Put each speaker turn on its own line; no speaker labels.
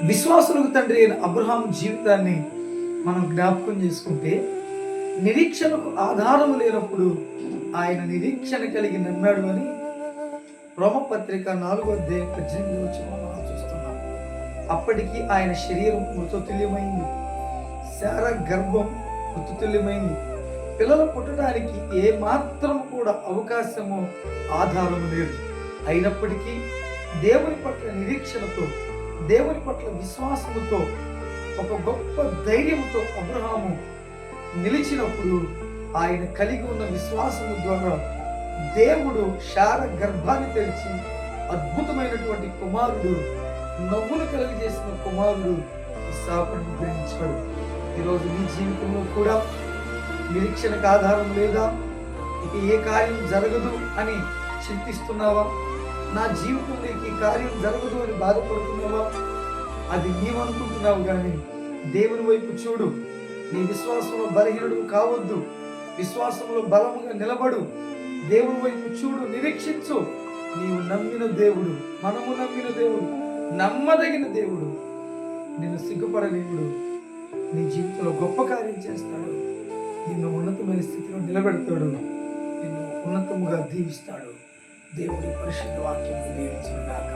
విశ్వాసులకు తండ్రి అయిన అబ్రహాం జీవితాన్ని మనం జ్ఞాపకం చేసుకుంటే, నిరీక్షణకు ఆధారం లేనప్పుడు ఆయన నిరీక్షణ కలిగి నమ్మాడు అని రోమపత్రిక 4:18 మనం చూస్తున్నాం. అప్పటికి ఆయన శరీరం మృతతుల్యమైంది, శారా గర్భం మృతతుల్యమైంది, పిల్లలు పుట్టడానికి ఏ మాత్రం కూడా అవకాశము ఆధారము లేదు. అయినప్పటికీ దేవుని పట్ల నిరీక్షణతో, దేవుని పట్ల విశ్వాసముతో, ఒక గొప్ప ధైర్యంతో అబ్రహాము నిలిచినప్పుడు ఆయన కలిగి ఉన్న విశ్వాసము ద్వారా దేవుడు శారా గర్భాన్ని తెరిచి అద్భుతమైనటువంటి కుమారుడు, నవ్వులు కలిగజేసిన కుమారుడు ఇస్సాకును గ్రహించాడు. ఈరోజు నీ జీవితంలో కూడా నిరీక్షణకు ఆధారం లేదా? ఇక ఏ కార్యం జరగదు అని చింతిస్తున్నావా? నా జీవితంలో ఈ కార్యం జరగదు అని బాధపడుతున్నావా? అది నీవనుకుంటున్నావు, కానీ దేవుని వైపు చూడు. నీ విశ్వాసంలో బలహీనుడు కావద్దు, విశ్వాసంలో బలముగా నిలబడు. దేవుని వైపు చూడు, నిరీక్షించు. నీవు నమ్మిన దేవుడు, మనము నమ్మిన దేవుడు, నమ్మదగిన దేవుడు, నిన్ను సిగ్గుపడలేవుడు. నీ జీవితంలో గొప్ప కార్యం చేస్తాడు, నిన్ను ఉన్నతమైన స్థితిలో నిలబెడతాడు, నిన్ను ఉన్నతముగా దీవిస్తాడు. దేవుడి పరిశుద్ధ వాక్యం దీవించుగాక.